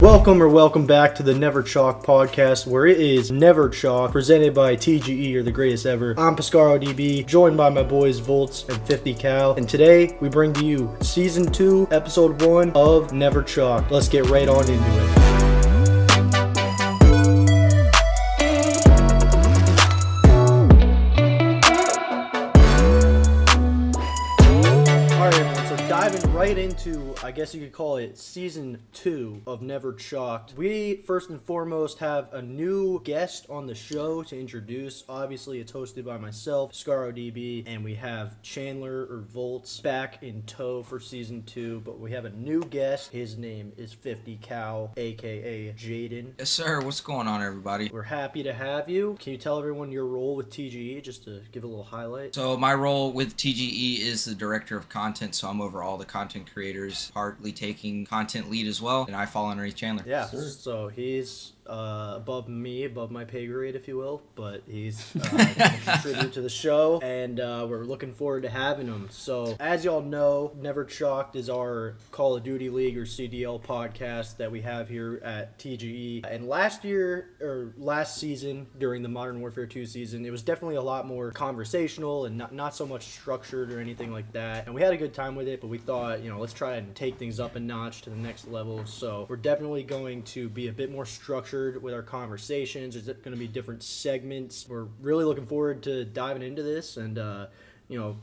Welcome back to the Never Chalk podcast, where it is Never Chalk, presented by TGE, or the greatest ever. I'm Pescaro DB, joined by my boys Volts and 50 Cal, and today we bring to you Season 2, Episode 1 of Never Chalk. Let's get right on into it. Diving right into, I guess you could call it Season 2 of Never Chalked. We, first and foremost, have a new guest on the show to introduce. Obviously, it's hosted by myself, Scaro DB, and we have Chandler, or Volts, back in tow for Season 2, but we have a new guest. His name is 50 Cal, a.k.a. Jaden. Yes, sir. What's going on, everybody? We're happy to have you. Can you tell everyone your role with TGE, just to give a little highlight? So my role with TGE is the director of content, so I'm over all the content creators, partly taking content lead as well, and I fall underneath Chandler. Yeah, so he's above my pay grade, if you will, but he's going to contribute to the show, and we're looking forward to having him. So, as y'all know, Never Chalked is our Call of Duty League, or CDL podcast that we have here at TGE, and last season, during the Modern Warfare 2 season, it was definitely a lot more conversational and not so much structured or anything like that, and we had a good time with it, but we thought, let's try and take things up a notch to the next level. So we're definitely going to be a bit more structured with our conversations. There's going to be different segments. We're really looking forward to diving into this, and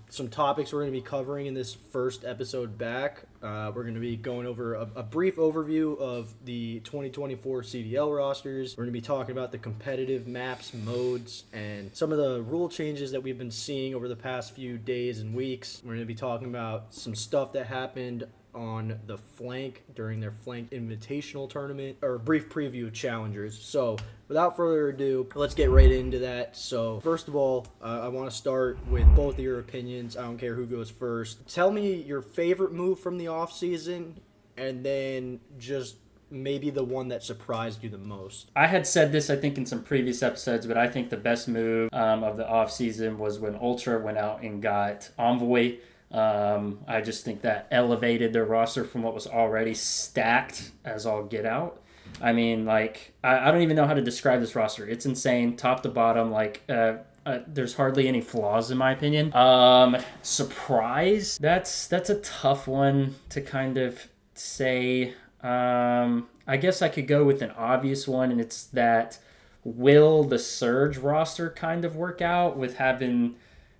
some topics we're going to be covering in this first episode back. We're going to be going over a brief overview of the 2024 CDL rosters. We're going to be talking about the competitive maps, modes, and some of the rule changes that we've been seeing over the past few days and weeks. We're going to be talking about some stuff that happened on the flank during their flank invitational tournament, or a brief preview of challengers. So without further ado, let's get right into that. So first of all, I want to start with both of your opinions. I don't care who goes first. Tell me your favorite move from the off season, and then just maybe the one that surprised you the most. I had said this, I think, in some previous episodes, but I think the best move of the offseason was when Ultra went out and got Envoy. I just think that elevated their roster from what was already stacked as all get out. I mean, I don't even know how to describe this roster. It's insane, top to bottom. There's hardly any flaws in my opinion. Surprise? That's a tough one to kind of say. I guess I could go with an obvious one, and it's that will the Surge roster kind of work out with having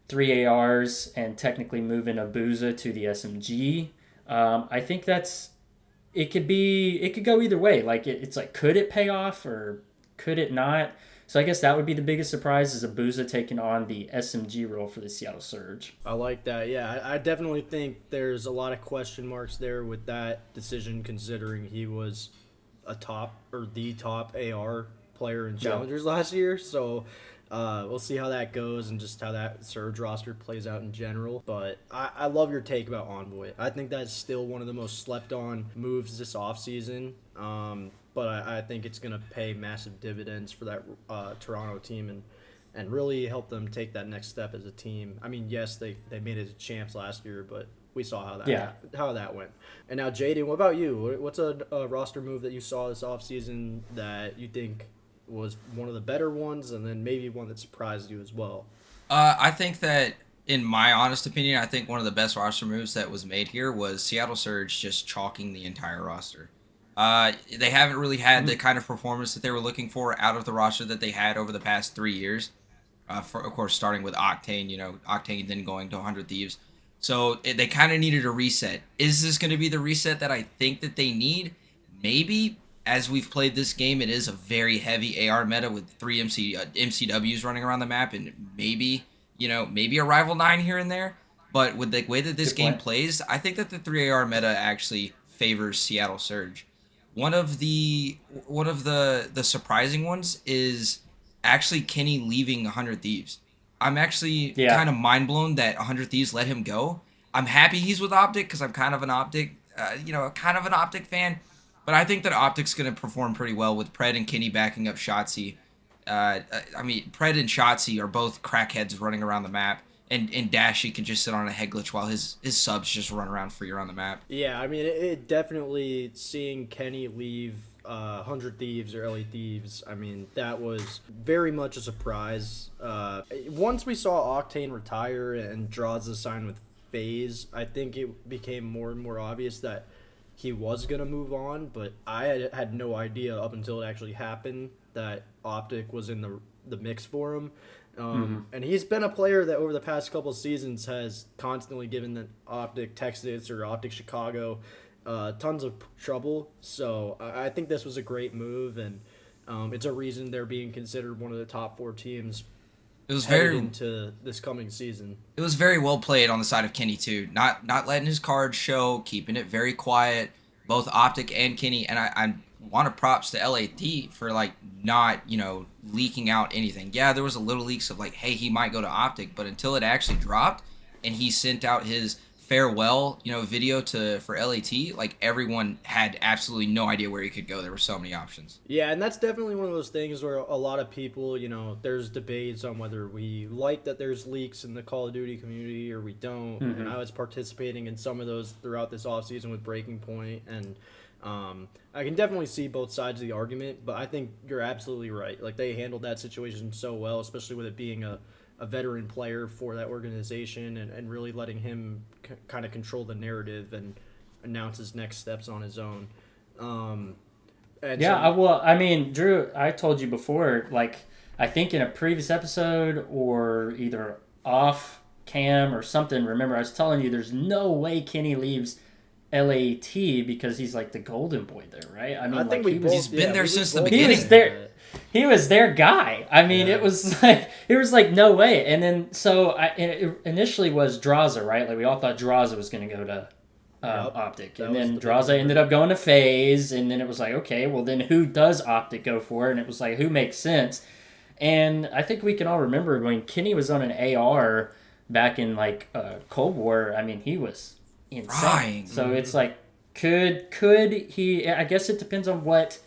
3 ARs and technically moving Abuza to the SMG. I think it could go either way. It's could it pay off or could it not? So I guess that would be the biggest surprise, is Abuza taking on the SMG role for the Seattle Surge. I like that. Yeah, I definitely think there's a lot of question marks there with that decision, considering he was the top AR player in Challengers last year. So we'll see how that goes and just how that Surge roster plays out in general. But I love your take about Envoy. I think that's still one of the most slept-on moves this offseason. But I think it's going to pay massive dividends for that Toronto team and really help them take that next step as a team. I mean, yes, they made it to champs last year, but we saw how that went. And now, Jaden, what about you? What's a roster move that you saw this offseason that you think was one of the better ones, and then maybe one that surprised you as well? I think that, in my honest opinion, I think one of the best roster moves that was made here was Seattle Surge just chalking the entire roster. They haven't really had the kind of performance that they were looking for out of the roster that they had over the past 3 years. Of course, starting with Octane, Octane then going to 100 Thieves. So they kind of needed a reset. Is this going to be the reset that I think that they need? Maybe. As we've played this game, it is a very heavy AR meta with 3 MCWs running around the map, and maybe a rival 9 here and there. But with the way that this game plays, I think that the 3 AR meta actually favors Seattle Surge. One of the surprising ones is actually Kenny leaving 100 Thieves. I'm actually kind of mind blown that 100 Thieves let him go. I'm happy he's with OPTIC, because I'm kind of an OPTIC fan. But I think that OPTIC's going to perform pretty well with Pred and Kenny backing up shotzzy. Pred and shotzzy are both crackheads running around the map. And Dashy can just sit on a head glitch while his subs just run around free around the map. Yeah, I mean, it definitely, seeing Kenny leave 100 Thieves or LA Thieves, I mean, that was very much a surprise. Once we saw Octane retire and Draza sign with FaZe, I think it became more and more obvious that he was going to move on, but I had no idea up until it actually happened that OPTIC was in the mix for him. And he's been a player that over the past couple of seasons has constantly given the OPTIC Texas or OPTIC Chicago tons of trouble. So I think this was a great move, and it's a reason they're being considered one of the top 4 teams. It was very into this coming season. It was very well played on the side of Kenny too. Not letting his cards show, keeping it very quiet. Both OPTIC and Kenny, and I want to props to LAT for like not leaking out anything. Yeah, there was a little leaks of like, hey, he might go to OPTIC, but until it actually dropped and he sent out his farewell video for LAT, like everyone had absolutely no idea where he could go. There were so many options. Yeah, and that's definitely one of those things where a lot of people, there's debates on whether we like that there's leaks in the Call of Duty community or we don't. And I was participating in some of those throughout this offseason with Breaking Point, and I can definitely see both sides of the argument, but I think you're absolutely right. Like, they handled that situation so well, especially with it being a veteran player for that organization, and really letting him kind of control the narrative and announce his next steps on his own. I mean, Drew, I told you before, like, I think in a previous episode or either off cam or something, remember I was telling you there's no way Kenny leaves LAT because he's like the golden boy there, right? I mean, I think he's been there since the beginning. He was their guy. I mean, it was like no way. And then it initially was Draza, right? Like we all thought Draza was going to go to OPTIC, and then Draza ended up going to FaZe, and then it was like, okay, well then who does OPTIC go for? And it was like, who makes sense? And I think we can all remember when Kenny was on an AR back in like Cold War. I mean, he was insane. So it's like, could he? I guess it depends on what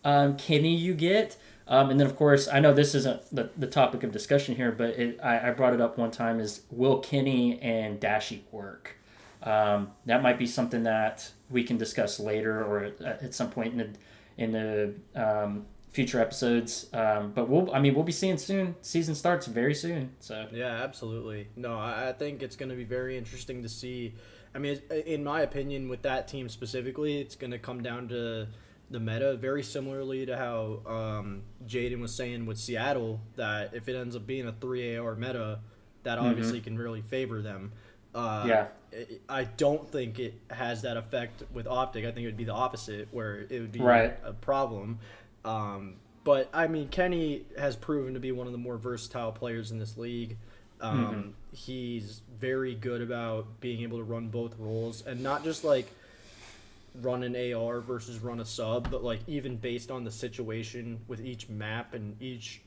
Kenny you get. And then, of course, I know this isn't the topic of discussion here, but I brought it up one time, is will Kenny and Dashy work? That might be something that we can discuss later or at some point in the future episodes. But we'll be seeing soon. Season starts very soon. So yeah, absolutely. No, I think it's going to be very interesting to see. I mean, in my opinion, with that team specifically, it's going to come down to the meta, very similarly to how Jaden was saying with Seattle, that if it ends up being a 3 AR meta, that obviously can really favor them. I don't think it has that effect with OPTIC. I think it would be the opposite, where it would be a problem. But, I mean, Kenny has proven to be one of the more versatile players in this league. He's very good about being able to run both roles, and not just, like, run an AR versus run a sub, but like even based on the situation with each map and each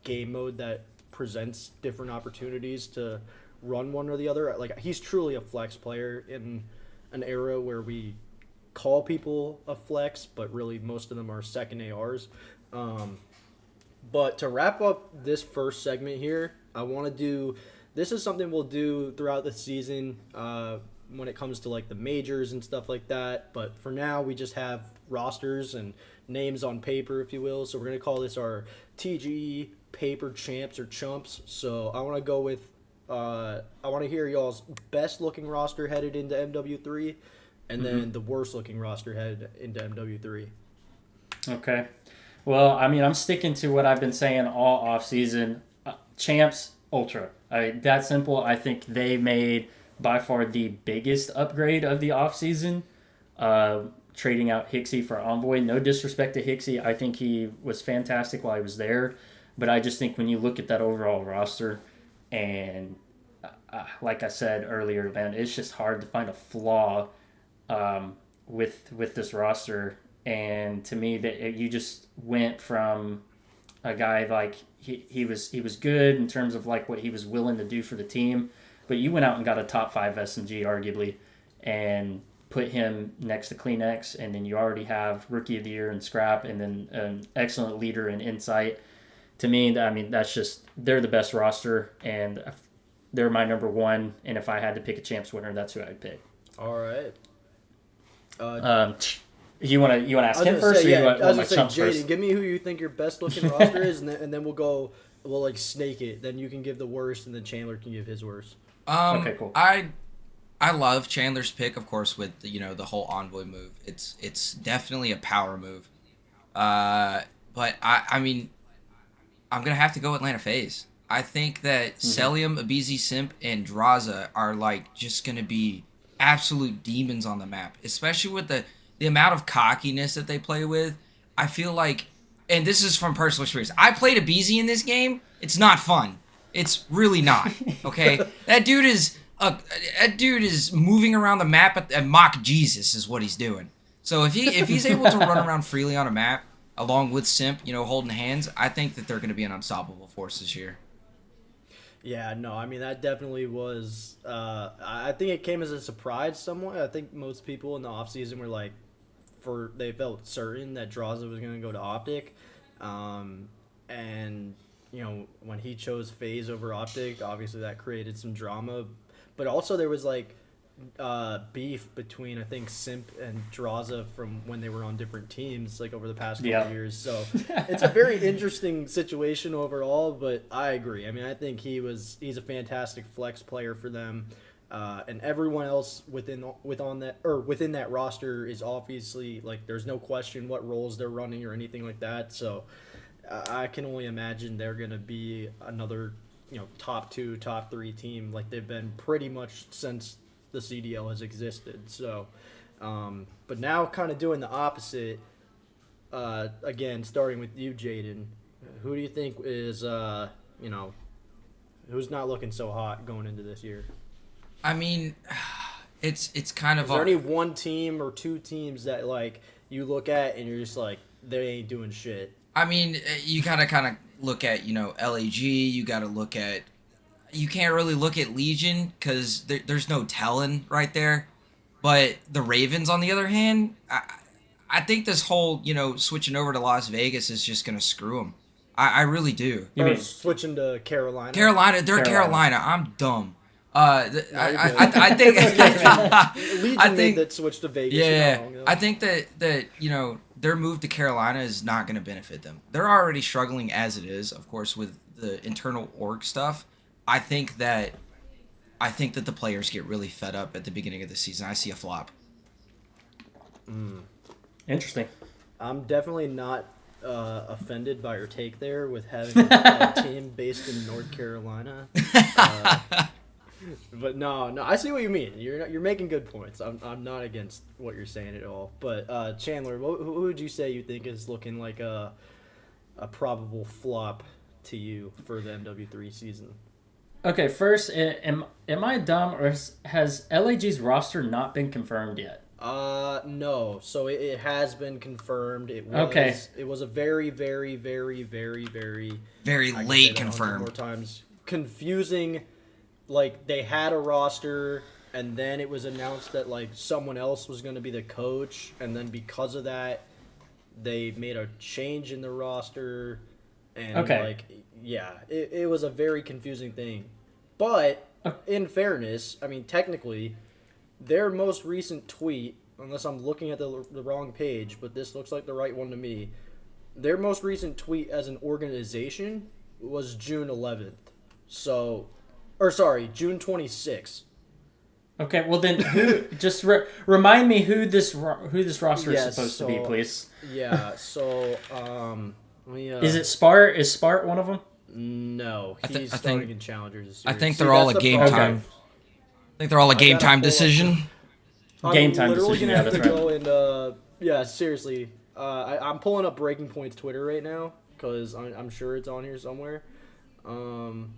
game mode that presents different opportunities to run one or the other. Like, he's truly a flex player in an era where we call people a flex, but really most of them are second ARs. But to wrap up this first segment here, I want to do, this is something we'll do throughout the season, when it comes to like the majors and stuff like that. But for now, we just have rosters and names on paper, if you will. So we're going to call this our TGE paper champs or chumps. So I want to go with, I want to hear y'all's best looking roster headed into MW3, and then the worst looking roster headed into MW3. Okay. Well, I mean, I'm sticking to what I've been saying all off season. Champs Ultra. That simple. I think they made by far the biggest upgrade of the offseason, trading out Hixie for Envoy. No disrespect to Hixie. I think he was fantastic while he was there. But I just think when you look at that overall roster, and like I said earlier, man, it's just hard to find a flaw with this roster. And to me, that you just went from a guy like he was good in terms of like what he was willing to do for the team, but you went out and got a top 5 SMG arguably and put him next to CleanX, and then you already have Rookie of the Year and Scrap, and then an excellent leader in Insight. To me, I mean, that's just, they're the best roster, and they're my number one, and if I had to pick a champs winner, that's who I'd pick. All right. You want to ask I was him gonna first, say, or yeah, you want I was my gonna chumps say, Jaden, first? give me who you think your best looking roster is, and then we'll like snake it. Then you can give the worst, and then Chandler can give his worst. Okay, cool. I love Chandler's pick, of course, with the whole envoy move. It's definitely a power move. But I mean, I'm gonna have to go Atlanta FaZe. I think that Celium, Abizi Simp, and Draza are like just gonna be absolute demons on the map, especially with the amount of cockiness that they play with. I feel like, and this is from personal experience, I played Abizi in this game. It's not fun. It's really not. Okay, that dude is moving around the map at mock Jesus is what he's doing. So if he's able to run around freely on a map along with Simp, holding hands, I think that they're going to be an unstoppable force this year. Yeah, no, I mean that definitely was. I think it came as a surprise somewhat. I think most people in the offseason were like, they felt certain that Draza was going to go to OPTIC, and when he chose FaZe over OPTIC, obviously that created some drama, but also there was like beef between I think Simp and Draza from when they were on different teams like over the past couple years. So it's a very interesting situation overall. But I agree. I mean, I think he's a fantastic flex player for them, and everyone else within that roster is obviously like there's no question what roles they're running or anything like that. So I can only imagine they're gonna be another top 2, top 3 team like they've been pretty much since the CDL has existed. So, but now kind of doing the opposite, again, starting with you, Jaden, who do you think is, who's not looking so hot going into this year? I mean, it's kind of... Is there any one team or two teams that, like, you look at and you're just like, they ain't doing shit? I mean, you gotta kind of look at, LAG, you gotta look at... You can't really look at Legion because there's no telling right there. But the Ravens, on the other hand, I think this whole, switching over to Las Vegas is just going to screw them. I really do. You mean switching to Carolina? They're Carolina. I'm dumb. I think Legion made that switch to Vegas. Yeah, I think that their move to Carolina is not going to benefit them. They're already struggling as it is, of course, with the internal org stuff. I think that the players get really fed up at the beginning of the season. I see a flop. Interesting. I'm definitely not offended by your take there with having a team based in North Carolina. But no, I see what you mean. You're making good points. I'm not against what you're saying at all. But Chandler, who would you say you think is looking like a probable flop to you for the MW3 season? Okay, first, am I dumb, or has LAG's roster not been confirmed yet? No. So it has been confirmed. It was okay. It was a very, very, very, very, very late confirmed. More times confusing. Like they had a roster, and then it was announced that like someone else was going to be the coach, and then because of that, they made a change in the roster. And it was a very confusing thing. But in fairness, I mean, technically, their most recent tweet, unless I'm looking at the wrong page, but this looks like the right one to me, their most recent tweet as an organization was June 11th. June 26th. Okay, well then, just remind me who this roster is supposed to be, please. Yeah, so is it Spart? Is Spart one of them? No, he's starting in Challengers this year. I think they're all a game time. I think they're all a game time decision. Game time decision. I'm literally gonna have to go and seriously. I'm pulling up Breaking Point's Twitter right now because I'm sure it's on here somewhere. God,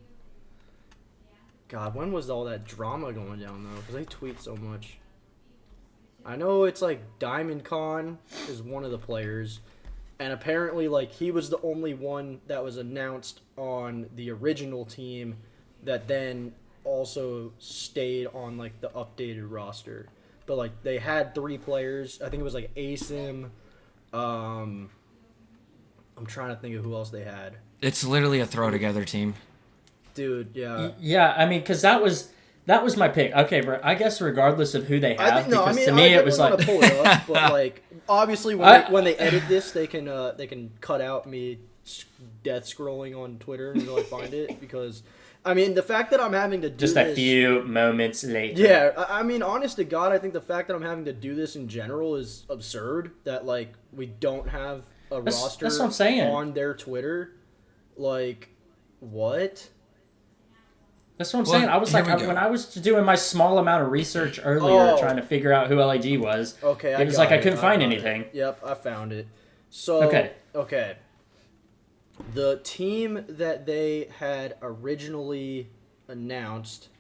when was all that drama going down though? Because they tweet so much. I know it's like Diamond Con is one of the players. And apparently, like, he was the only one that was announced on the original team that then also stayed on, like, the updated roster. But, like, they had 3 players. I think it was, like, ASIM. I'm trying to think of who else they had. It's literally a throw-together team. Dude, yeah. Yeah, I mean, because that was That was my pick. Okay, but I guess regardless of who they have, I think no. I because mean, to me it was want like to pull it up, but like obviously when they edit this, they can cut out me death scrolling on Twitter until I find it because. I mean, the fact that I'm having to do just this... a few moments later. Yeah, I mean, honest to God, I think the fact that I'm having to do this in general is absurd. That, like, we don't have a roster that's what I'm saying. On their Twitter. Like, what? That's what I'm saying. I was like, when I was doing my small amount of research earlier trying to figure out who LAG was, okay, it was like I couldn't find anything. Yep, I found it. So, okay. The team that they had originally announced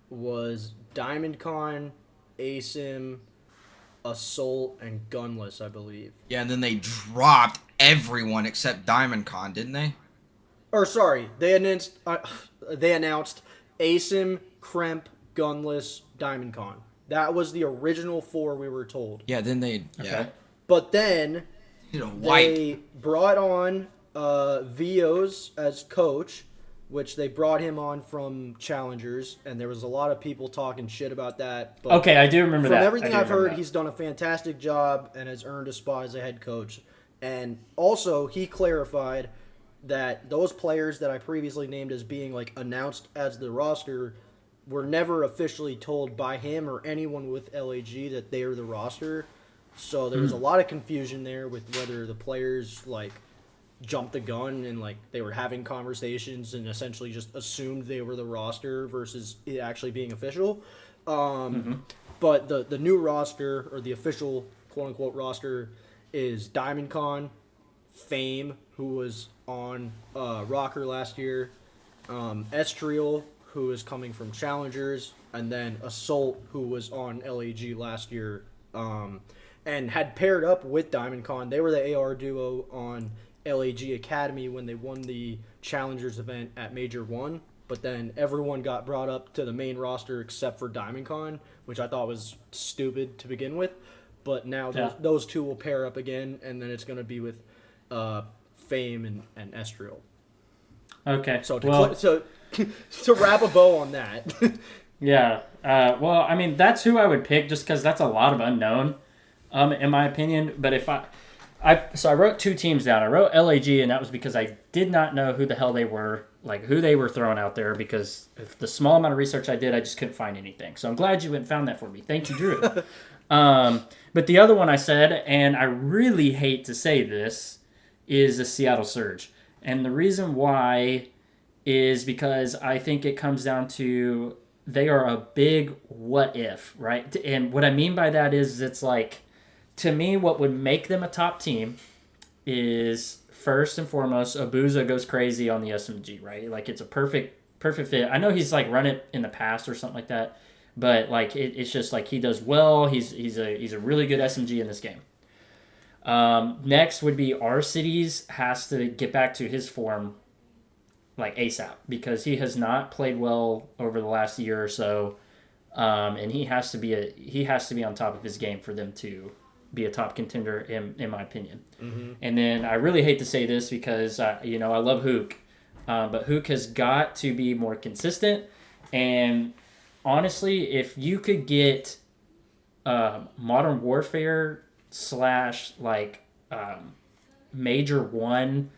was DiamondCon, ASIM, Assault, and Gunless, I believe. Yeah, and then they dropped everyone except DiamondCon, didn't they? Or sorry, they announced ASIM, Kremp, Gunless, DiamondCon. That was the original 4 we were told. Yeah, then they... Yeah. But then they brought on... Vios as coach, which they brought him on from Challengers, and there was a lot of people talking shit about that. But okay, I do remember that. From everything I've heard, he's done a fantastic job and has earned a spot as a head coach. And also, he clarified that those players that I previously named as being like announced as the roster were never officially told by him or anyone with LAG that they are the roster. So there was a lot of confusion there with whether the players like jumped the gun and like they were having conversations and essentially just assumed they were the roster versus it actually being official. But the new roster or the official quote unquote roster is DiamondCon, Fame, who was on Rocker last year, Estriel, who is coming from Challengers, and then Assault, who was on LAG last year and had paired up with DiamondCon. They were the AR duo on LAG Academy when they won the Challengers event at Major 1, but then everyone got brought up to the main roster except for DiamondCon, which I thought was stupid to begin with. But now those two will pair up again, and then it's going to be with Fame and Estriel. Okay. So to wrap a bow on that. Yeah. Well, I mean, that's who I would pick just because that's a lot of unknown, in my opinion. But if I wrote 2 teams down. I wrote LAG, and that was because I did not know who the hell they were, like who they were throwing out there, because of the small amount of research I did, I just couldn't find anything. So I'm glad you went and found that for me. Thank you, Drew. But the other one I said, and I really hate to say this, is the Seattle Surge. And the reason why is because I think it comes down to they are a big what if, right? And what I mean by that is it's like, to me, what would make them a top team is, first and foremost, Abuza goes crazy on the SMG, right? Like, it's a perfect fit. I know he's, like, run it in the past or something like that, but, like, it's just, like, he does well. He's a really good SMG in this game. Next would be R-Cities has to get back to his form, like, ASAP, because he has not played well over the last year or so, and he has to be on top of his game for them to be a top contender in my opinion. And then I really hate to say this because I love Hook, but Hook has got to be more consistent. And honestly, if you could get Modern Warfare / Major 1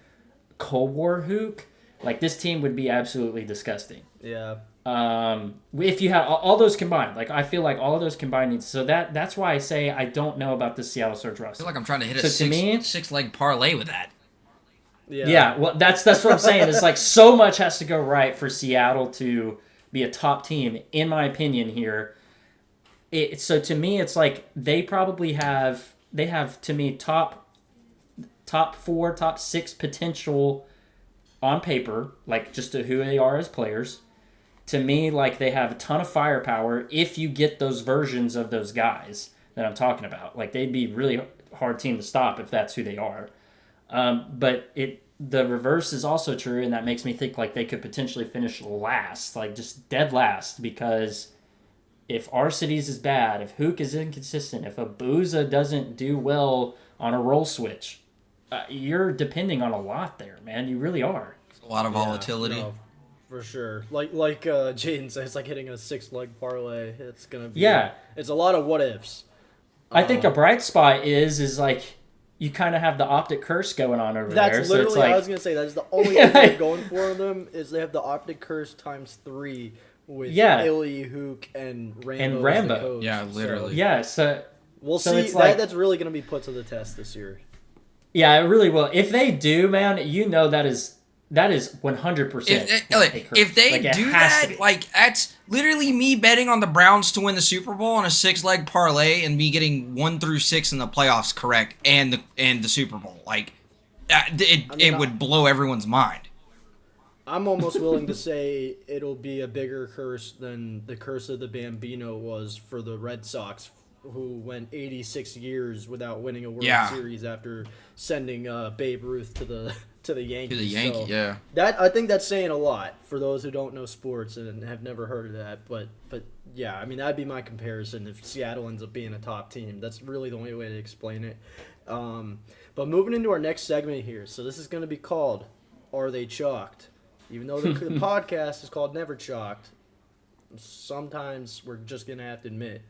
Cold War Hook, like this team would be absolutely disgusting. Yeah. If you have all those combined, like I feel like all of those combined needs. So that's why I say I don't know about the Seattle Surge roster. I feel like I'm trying to hit a six-leg parlay with that. Yeah. Well, that's what I'm saying. It's like so much has to go right for Seattle to be a top team, in my opinion. Here, so to me, it's like they probably have to me top 4, top 6 potential on paper, like just to who they are as players. To me, like they have a ton of firepower if you get those versions of those guys that I'm talking about. Like they'd be really hard team to stop if that's who they are. But the reverse is also true, and that makes me think like they could potentially finish last, like just dead last, because if R-Cities is bad, if Hook is inconsistent, if Abuza doesn't do well on a roll switch, you're depending on a lot there, man. You really are. A lot of volatility. No, For sure. Like Jaden says, it's like hitting a 6-leg parlay. It's gonna be it's a lot of what ifs. I think a bright spot is like you kind of have the optic curse going on over there. That's literally so it's like, I was gonna say. That's the only thing they're going for them is they have the optic curse times 3 with Illy, Hook, and Rambo. As the coach. Yeah, literally. So we'll so see. it's like, That's really gonna be put to the test this year. Yeah, it really will. If they do, man, you know that is 100%. If they do that, like that's literally me betting on the Browns to win the Super Bowl on a 6-leg parlay and me getting 1 through 6 in the playoffs correct and the Super Bowl. Like it would blow everyone's mind. I'm almost willing to say it'll be a bigger curse than the curse of the Bambino was for the Red Sox, who went 86 years without winning a World Series after sending Babe Ruth to the Yankees. To the Yankees, so that I think that's saying a lot for those who don't know sports and have never heard of that. But yeah, I mean that'd be my comparison if Seattle ends up being a top team. That's really the only way to explain it. But moving into our next segment here, so this is going to be called "Are They Chalked?" Even though the podcast is called Never Chalked, sometimes we're just going to have to admit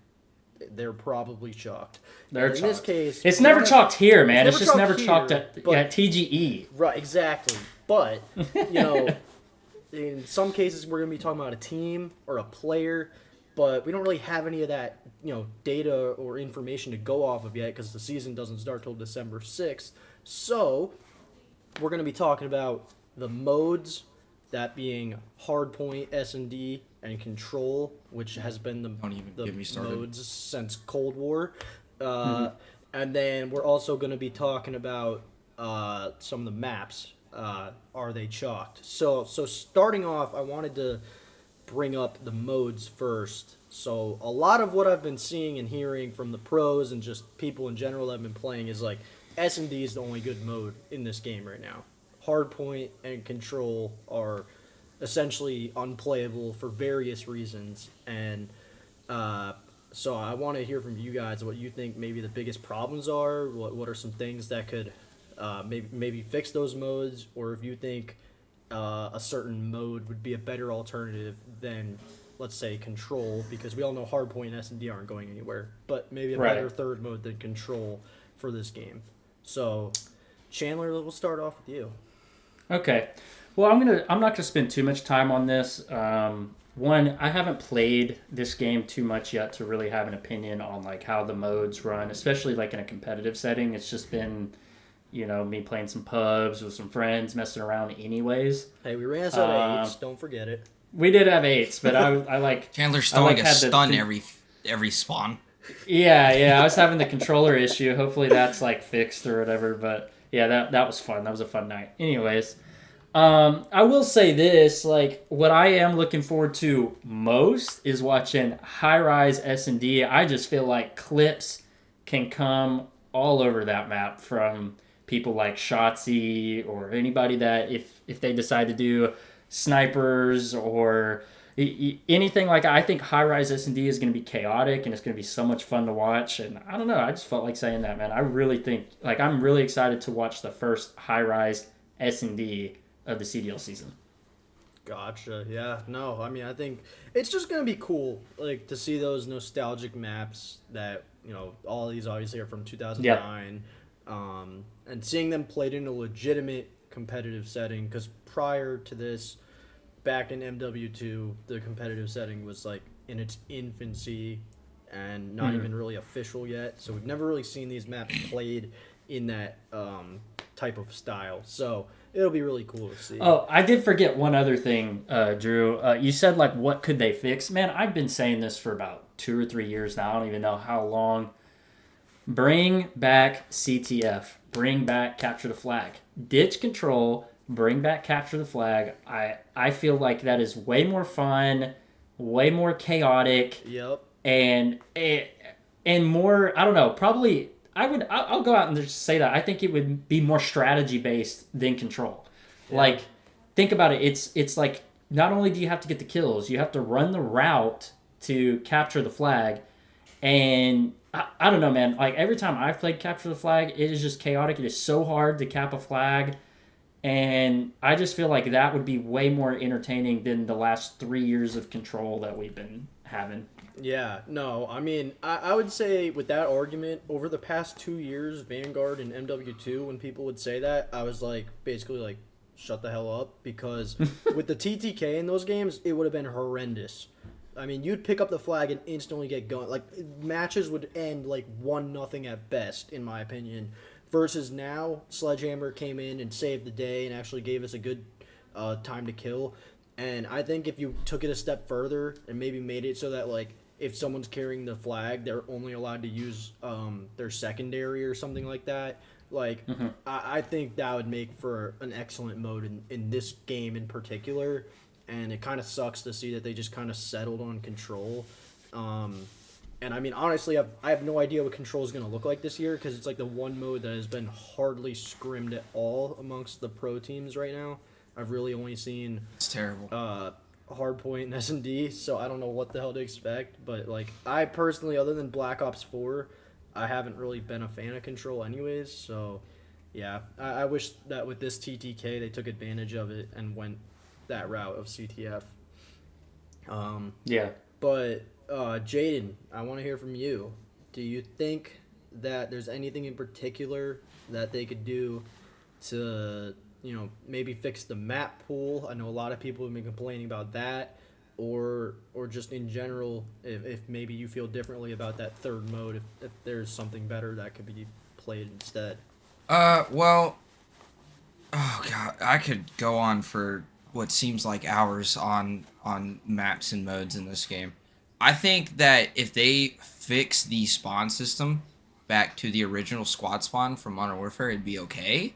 they're probably chalked. They're in chalked. this case, it's never chalked here, man. It's just never here, chalked at TGE. Right, exactly. But, in some cases we're going to be talking about a team or a player, but we don't really have any of that, data or information to go off of yet because the season doesn't start till December 6th. So, we're going to be talking about the modes, that being hardpoint, S&D, and control, which has been the modes since Cold War. And then we're also going to be talking about some of the maps. Are they chalked? So starting off, I wanted to bring up the modes first. So a lot of what I've been seeing and hearing from the pros and just people in general that have been playing is like S&D is the only good mode in this game right now. Hardpoint and control are essentially unplayable for various reasons, and so I want to hear from you guys what you think maybe the biggest problems are. What are some things that could maybe fix those modes, or if you think a certain mode would be a better alternative than, let's say, control, because we all know hardpoint and S&D aren't going anywhere, but maybe a better third mode than control for this game. So, Chandler, we'll start off with you. Okay. Well, I'm not gonna spend too much time on this. One, I haven't played this game too much yet to really have an opinion on like how the modes run, especially like in a competitive setting. It's just been, me playing some pubs with some friends, messing around anyways. Hey, we ran out of 8s. Don't forget it. We did have 8s, but I like Chandler's throwing a stun every spawn. Yeah. I was having the controller issue. Hopefully that's like fixed or whatever. But yeah, that was fun. That was a fun night. Anyways, I will say this: like what I am looking forward to most is watching high-rise S&D. I just feel like clips can come all over that map from people like Shotzzy or anybody that if they decide to do snipers or anything like that. I think high-rise S&D is going to be chaotic and it's going to be so much fun to watch. And I don't know, I just felt like saying that, man. I really think, like, I'm really excited to watch the first high-rise S&D of the CDL season. Gotcha. Yeah. No, I mean, I think it's just going to be cool, like, to see those nostalgic maps that, all these obviously are from 2009. Yep. And seeing them played in a legitimate competitive setting, because prior to this, back in MW2, the competitive setting was like in its infancy and not even really official yet. So we've never really seen these maps played in that type of style. So it'll be really cool to see. Oh, I did forget one other thing, Drew. You said, like, what could they fix? Man, I've been saying this for about 2 or 3 years now. I don't even know how long. Bring back CTF. Bring back Capture the Flag. Ditch control. Bring back Capture the Flag. I feel like that is way more fun, way more chaotic. Yep. And more, I don't know, probably I'll go out and just say that I think it would be more strategy based than control. Yeah. Like, think about it. It's like not only do you have to get the kills, you have to run the route to capture the flag. And I don't know, man. Like, every time I've played Capture the Flag, it is just chaotic. It is so hard to cap a flag. And I just feel like that would be way more entertaining than the last 3 years of Control that we've been having. Yeah, no, I mean, I would say with that argument, over the past 2 years, Vanguard and MW2, when people would say that, I was like, basically like, shut the hell up, because with the TTK in those games, it would have been horrendous. I mean, you'd pick up the flag and instantly get going. Like, matches would end like 1-0 at best, in my opinion. Versus now, Sledgehammer came in and saved the day and actually gave us a good time to kill. And I think if you took it a step further and maybe made it so that, like, if someone's carrying the flag, they're only allowed to use their secondary or something like that. Like, I think that would make for an excellent mode in this game in particular. And it kind of sucks to see that they just kind of settled on Control. And I mean, honestly, I have no idea what Control is going to look like this year, because it's like the one mode that has been hardly scrimmed at all amongst the pro teams right now. I've really only seen It's terrible. Hardpoint and S&D, so I don't know what the hell to expect. But like, I personally, other than Black Ops 4, I haven't really been a fan of Control anyways. So yeah, I wish that with this TTK they took advantage of it and went that route of CTF. Yeah. But Jaden, I want to hear from you. Do you think that there's anything in particular that they could do to, maybe fix the map pool? I know a lot of people have been complaining about that, or just in general, if maybe you feel differently about that third mode, if there's something better that could be played instead. Well, oh god, I could go on for what seems like hours on maps and modes in this game. I think that if they fix the spawn system back to the original squad spawn from Modern Warfare, it'd be okay.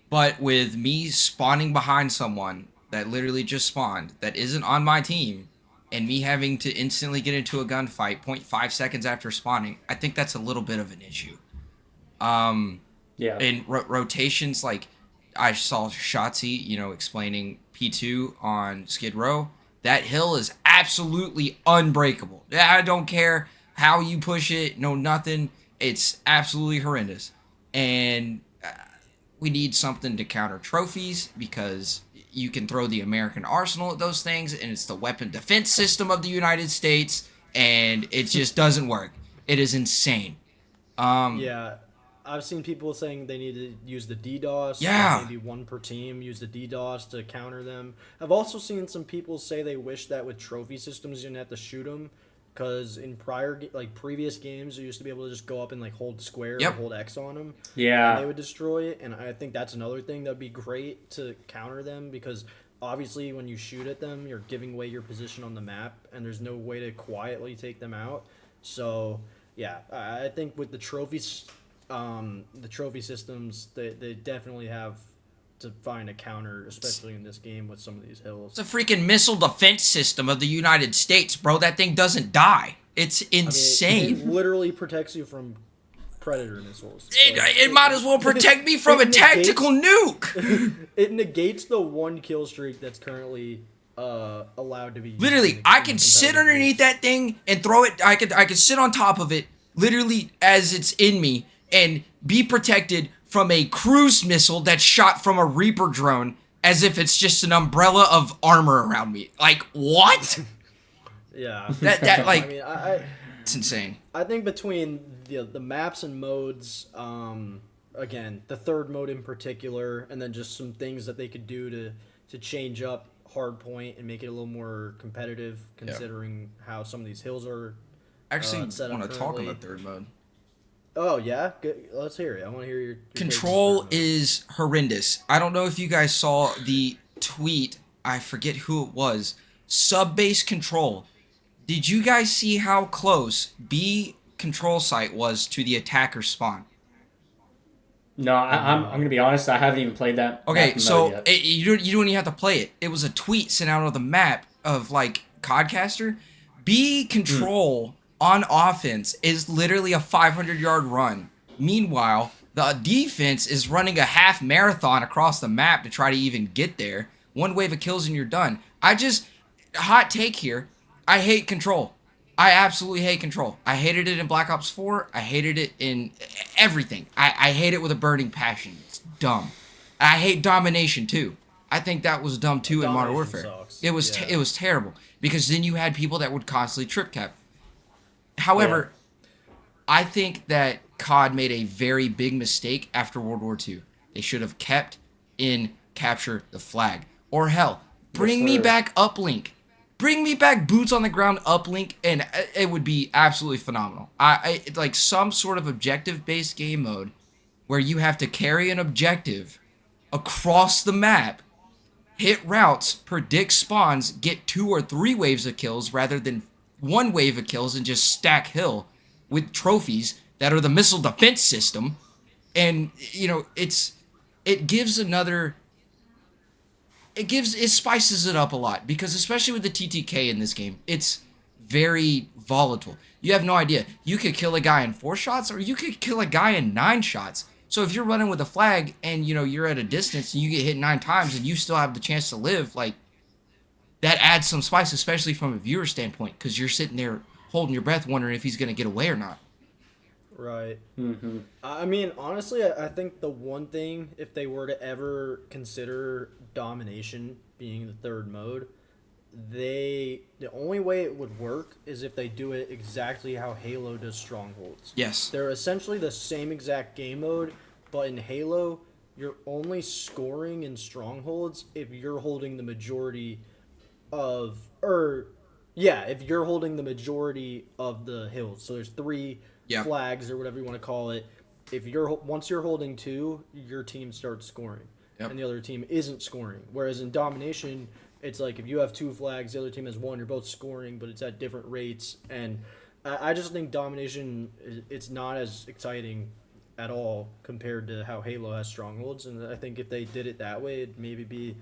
But with me spawning behind someone that literally just spawned, that isn't on my team, and me having to instantly get into a gunfight 0.5 seconds after spawning, I think that's a little bit of an issue. Yeah. In rotations, like I saw shotzzy, explaining P2 on Skid Row. That hill is absolutely unbreakable. I don't care how you push it, no nothing. It's absolutely horrendous. And we need something to counter trophies, because you can throw the American arsenal at those things, and it's the weapon defense system of the United States, and it just doesn't work. It is insane. Yeah, I've seen people saying they need to use the DDoS. Yeah. Maybe one per team use the DDoS to counter them. I've also seen some people say they wish that with trophy systems you didn't have to shoot them, because in previous games you used to be able to just go up and like hold square or hold X on them. Yeah. And they would destroy it, and I think that's another thing that'd be great to counter them, because obviously when you shoot at them, you're giving away your position on the map, and there's no way to quietly take them out. So yeah, I think with the trophies. The trophy systems, they definitely have to find a counter, especially in this game with some of these hills. It's a freaking missile defense system of the United States, bro. That thing doesn't die. It's insane. It literally protects you from Predator missiles. It might as well protect me from a tactical nuke. It negates the one kill streak that's currently allowed to be used. Literally, I can sit underneath that thing and throw it. I could sit on top of it, literally as it's in me, and be protected from a cruise missile that's shot from a Reaper drone as if it's just an umbrella of armor around me. Like, what? Yeah. That like, I mean, it's insane. I think between the maps and modes, again, the third mode in particular, and then just some things that they could do to change up Hardpoint and make it a little more competitive, considering how some of these hills are Actually, set want up to talk on currently. the third mode. Oh, yeah? Good. Let's hear it. I want to hear your Control takes on is horrendous. I don't know if you guys saw the tweet. I forget who it was. Sub-base control. Did you guys see how close B control site was to the attacker spawn? No, I'm going to be honest. I haven't even played that. Okay, map so mode yet. you don't even have to play it. It was a tweet sent out of the map of like Codcaster. B control on offense is literally a 500-yard run. Meanwhile, the defense is running a half marathon across the map to try to even get there. One wave of kills and you're done. Hot take here, I hate control. I absolutely hate control. I hated it in Black Ops 4. I hated it in everything. I hate it with a burning passion. It's dumb. I hate domination too. I think that was dumb too in Modern Domination Warfare. sucks. It was Yeah. it was terrible because then you had people that would constantly trip cap. However, I think that COD made a very big mistake after World War II. They should have kept in capture the flag. Or hell, bring me sir. back uplink. Bring me back boots on the ground uplink, and it would be absolutely phenomenal. It's like some sort of objective-based game mode where you have to carry an objective across the map, hit routes, predict spawns, get 2 or 3 waves of kills rather than 1 wave of kills and just stack hill with trophies that are the missile defense system. And it gives another it spices it up a lot because especially with the TTK in this game, it's very volatile. You have no idea. You could kill a guy in 4 shots or you could kill a guy in 9 shots. So if you're running with a flag and you're at a distance and you get hit 9 times and you still have the chance to live, like that adds some spice, especially from a viewer standpoint, because you're sitting there holding your breath wondering if he's going to get away or not. Right. Mm-hmm. I mean, honestly, I think the one thing, if they were to ever consider domination being the third mode, the only way it would work is if they do it exactly how Halo does Strongholds. Yes. They're essentially the same exact game mode, but in Halo, you're only scoring in Strongholds if you're holding the majority of, if you're holding the majority of the hills. So there's 3 flags or whatever you want to call it. Once you're holding 2, your team starts scoring, and the other team isn't scoring. Whereas in domination, it's like if you have 2 flags, the other team has 1. You're both scoring, but it's at different rates. And I just think domination, it's not as exciting at all compared to how Halo has Strongholds. And I think if they did it that way, it'd maybe be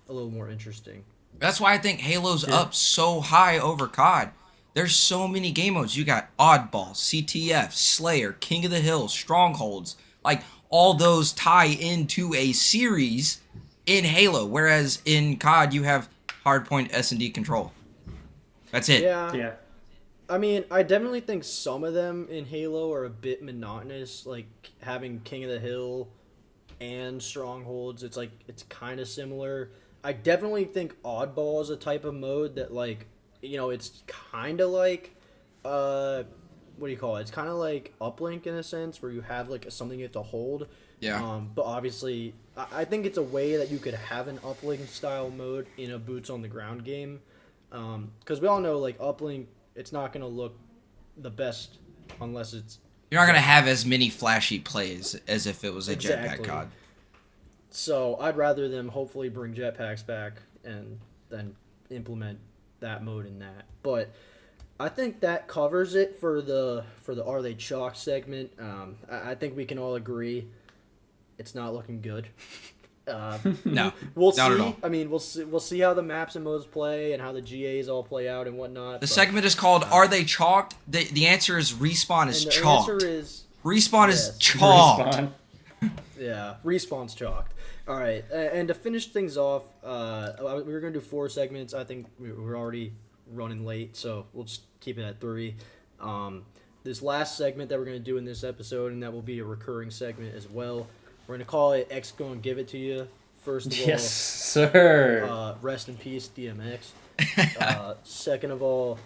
a little more interesting. That's why I think Halo's up so high over COD. There's so many game modes. You got Oddball, CTF, Slayer, King of the Hill, Strongholds. Like, all those tie into a series in Halo. Whereas in COD, you have Hardpoint, S&D Control. That's it. Yeah. I mean, I definitely think some of them in Halo are a bit monotonous. Like, having King of the Hill and Strongholds, it's kind of similar. I definitely think Oddball is a type of mode that, like, it's kind of like, what do you call it? It's kind of like Uplink in a sense, where you have, like, something you have to hold. Yeah. But obviously, I think it's a way that you could have an Uplink style mode in a boots on the ground game. Because we all know, like, Uplink, it's not going to look the best unless it's... You're not going to have as many flashy plays as if it was a jetpack COD. So I'd rather them hopefully bring jetpacks back and then implement that mode in that. But I think that covers it for the Are They Chalk segment. I think we can all agree it's not looking good. No, we'll not see. at all. I mean, we'll see how the maps and modes play and how the GAs all play out and whatnot. The segment is called "Are They Chalked?" The answer is Respawn is the chalked. answer is Respawn is chalked. Respawn. Yeah, Respawn's chalked. All right, and to finish things off, we were going to do 4 segments. I think we're already running late, so we'll just keep it at 3. This last segment that we're going to do in this episode, and that will be a recurring segment as well, we're going to call it X Go and Give It To You. First of all, Yes, sir. Rest in peace, DMX. Second of all,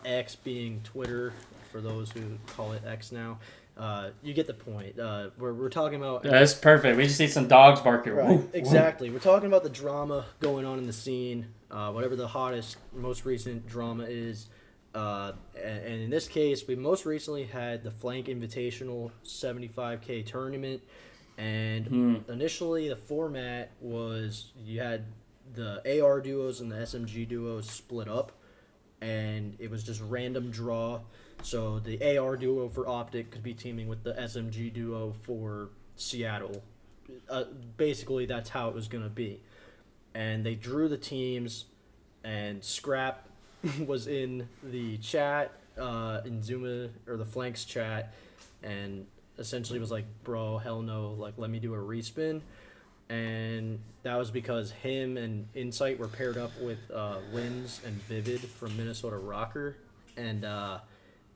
X being Twitter, for those who call it X now. You get the point. We're talking about... That's perfect. We just need some dogs barking. Right, Woo, exactly. We're talking about the drama going on in the scene, whatever the hottest, most recent drama is. And in this case, we most recently had the Flank Invitational 75K tournament. And initially, the format was you had the AR duos and the SMG duos split up. And it was just random draw. So the AR duo for OPTIC could be teaming with the SMG duo for Seattle. Basically, that's how it was going to be. And they drew the teams, and Scrap was in the chat, in Zuma, or the Flanks chat, and essentially was like, bro, hell no, like, let me do a respin. And that was because him and Insight were paired up with Lins and Vivid from Minnesota Rocker, and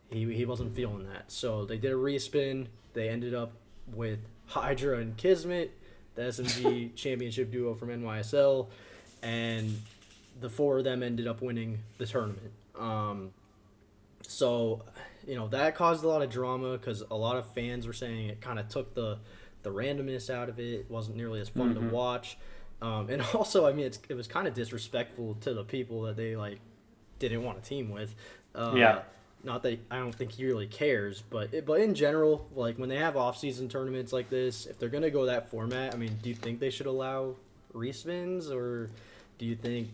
he wasn't feeling that. So they did a respin. They ended up with Hydra and Kismet. the SMG championship duo from NYSL, and the 4 of them ended up winning the tournament. So, that caused a lot of drama because a lot of fans were saying it kind of took the randomness out of it. It wasn't nearly as fun to watch. And also, I mean, it was kind of disrespectful to the people that they, didn't want to team with. Not that I don't think he really cares, but in general, when they have off-season tournaments like this, if they're going to go that format, I mean, do you think they should allow respins, or do you think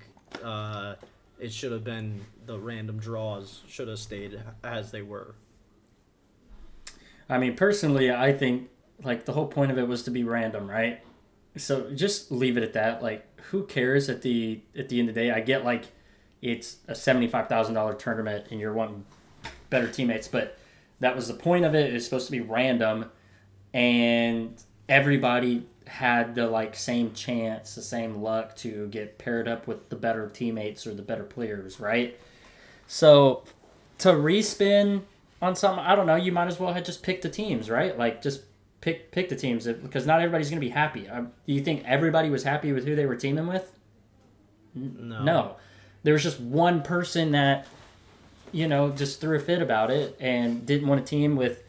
it should have been the random draws should have stayed as they were? I mean, personally, I think the whole point of it was to be random, right? So just leave it at that. Who cares at the end of the day? I get it's a $75,000 tournament and you're wanting better teammates, but that was the point of it. It's supposed to be random, and everybody had the same chance, the same luck to get paired up with the better teammates or the better players, right? So to respin on something, I don't know, you might as well have just picked the teams, right? Just pick the teams, because not everybody's going to be happy. Do you think everybody was happy with who they were teaming with? No. There was just one person that, just threw a fit about it and didn't want to team with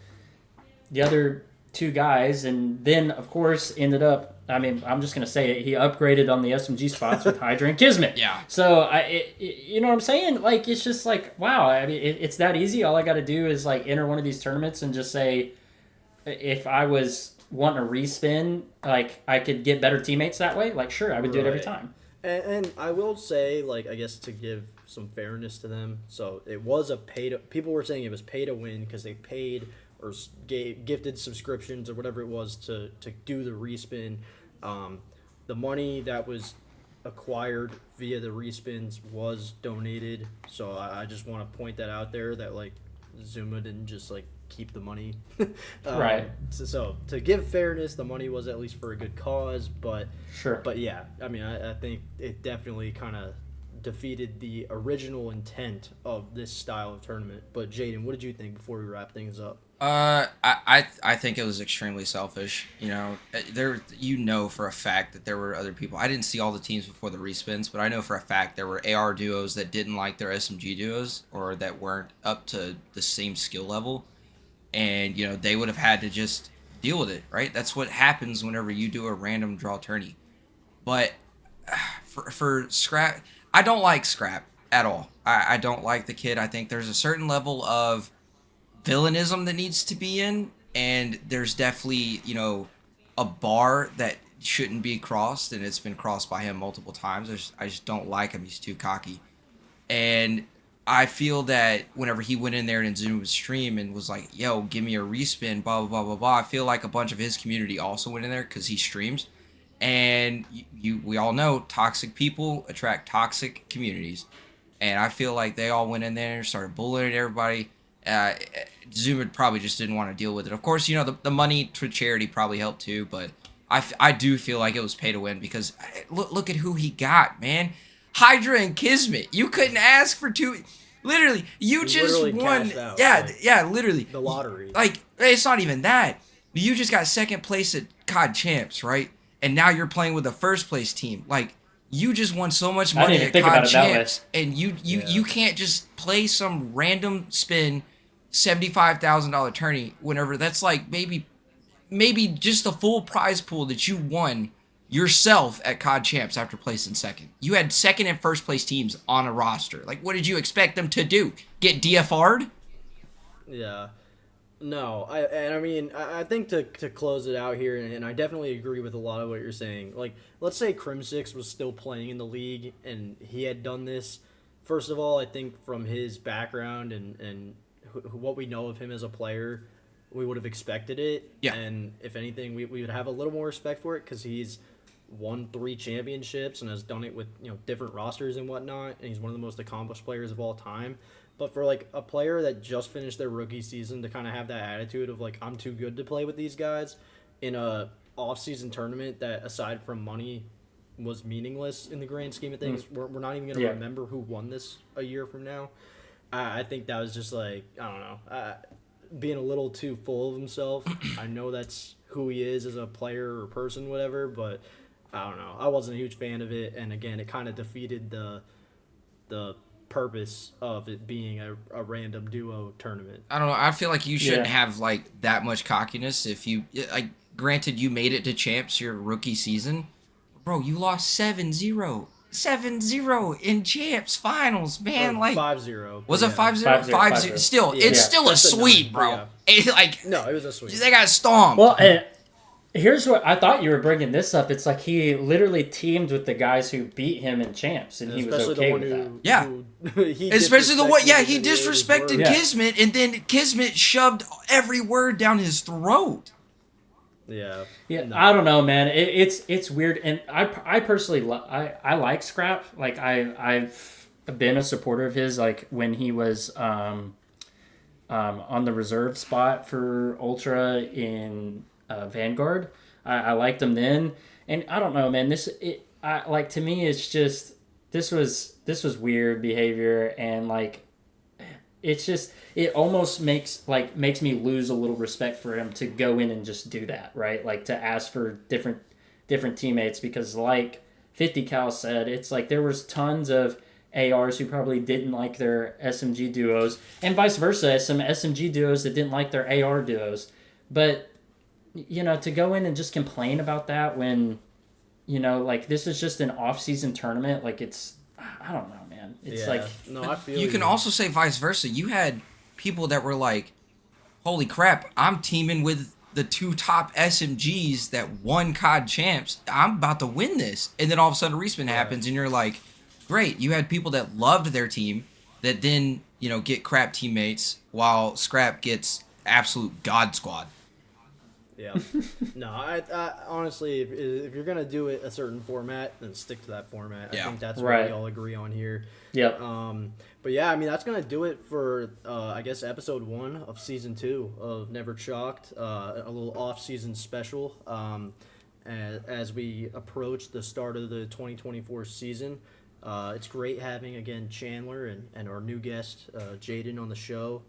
the other 2 guys, and then, of course, ended up, I mean, I'm just going to say it, he upgraded on the SMG spots with Hydra and Kismet. Yeah. So, you know what I'm saying? It's just wow, I mean, it's that easy. All I got to do is, enter one of these tournaments and just say, if I was wanting a respin, I could get better teammates that way. Sure, I would do it every time. And I will say, I guess to give some fairness to them, so it was people were saying it was pay to win because they paid or gifted subscriptions or whatever it was to do the respin. The money that was acquired via the respins was donated, so I just want to point that out there, that Zuma didn't just keep the money. Right. So to give fairness, the money was at least for a good cause, but sure. But yeah, I mean, I think it definitely kind of defeated the original intent of this style of tournament. But Jaden, what did you think before we wrap things up? I think it was extremely selfish. For a fact that there were other people. I didn't see all the teams before the respins, but I know for a fact there were AR duos that didn't like their SMG duos, or that weren't up to the same skill level. And, they would have had to just deal with it, right? That's what happens whenever you do a random draw tourney. But for Scrap, I don't like Scrap at all. I don't like the kid. I think there's a certain level of villainism that needs to be in, and there's definitely, a bar that shouldn't be crossed, and it's been crossed by him multiple times. I just don't like him. He's too cocky. And I feel that whenever he went in there and Zoom would stream and was like, yo, give me a respin, blah, blah, blah, blah, blah, I feel like a bunch of his community also went in there because he streams. And we all know toxic people attract toxic communities. And I feel like they all went in there and started bullying everybody. Zoom probably just didn't want to deal with it. Of course, the money to charity probably helped too, but I do feel like it was pay to win because look at who he got, man. Hydra and Kismet. You couldn't ask for 2. Literally, you just won. Out, yeah, literally. The lottery. It's not even that. You just got second place at COD Champs, right? And now you're playing with a first place team. You just won so much money at COD Champs, and you can't just play some random spin $75,000 tourney whenever that's maybe just a full prize pool that you won yourself at COD Champs after placing second. You had second and first place teams on a roster. What did you expect them to do? Get DFR'd? Yeah. No, I think to close it out here, and I definitely agree with a lot of what you're saying. Let's say Crim6 was still playing in the league and he had done this. First of all, I think from his background and what we know of him as a player, we would have expected it. Yeah. And if anything, we would have a little more respect for it because he's won 3 championships and has done it with different rosters and whatnot, and he's one of the most accomplished players of all time. But for a player that just finished their rookie season to kind of have that attitude of I'm too good to play with these guys in a off-season tournament that, aside from money, was meaningless in the grand scheme of things. We're not even going to remember who won this a year from now. I think that was just I don't know, being a little too full of himself. I know that's who he is as a player or person, whatever. But I don't know. I wasn't a huge fan of it, and again, it kind of defeated the purpose of it being a random duo tournament. I don't know. I feel like you shouldn't have like that much cockiness if you like. Granted, you made it to champs your rookie season, bro. You lost 7-0. 7-0 in champs finals, man. Like 5-0. Was it 5-0? 5-0. 5-0. Still, it's still a That's a sweep, nine, bro. yeah. It, like No, it was a sweep. they got stomped. Well, and here's what I thought you were bringing this up. It's like he literally teamed with the guys who beat him in champs, and he was okay with that. Yeah. He Especially the one, he disrespected disrespected his word. Kismet, and then Kismet shoved every word down his throat. Yeah. Yeah, No. I don't know, man. It's weird, and I personally I like Scrap. Like I've been a supporter of his. Like when he was on the reserve spot for Ultra in Vanguard, I liked him then. And I don't know, man. To me, it's just this was weird behavior, and like it's just it almost makes me lose a little respect for him to go in and just do that, right? Like to ask for different teammates, because like 50 Cal said, it's like there was tons of ARs who probably didn't like their SMG duos, and vice versa, some SMG duos that didn't like their AR duos. But to go in and just complain about that when like this is just an off-season tournament, like it's I don't know, man. It's like no, I feel You can also say vice versa. You had people that were like, holy crap, I'm teaming with the 2 top SMGs that won COD champs. I'm about to win this. And then all of a sudden a respin happens, and you're like, great. You had people that loved their team that then, get crap teammates, while Scrap gets absolute God squad. Yeah. No, I honestly, if you're gonna do it a certain format, then stick to that format. I think that's what we all agree on here. Yep. But yeah, I mean that's gonna do it for I guess episode 1 of season 2 of Never Chalked. A little off-season special. As we approach the start of the 2024 season. It's great having again Chandler and our new guest Jaden on the show.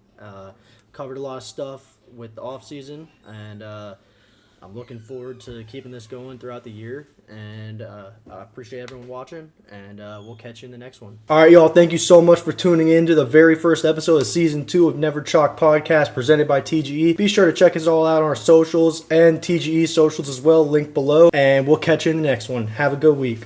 Covered a lot of stuff with the off season, and I'm looking forward to keeping this going throughout the year. And I appreciate everyone watching, and we'll catch you in the next one. All right, y'all. Thank you so much for tuning in to the very first episode of season 2 of Never Chalk Podcast, presented by TGE. Be sure to check us all out on our socials and TGE socials as well, linked below. And we'll catch you in the next one. Have a good week.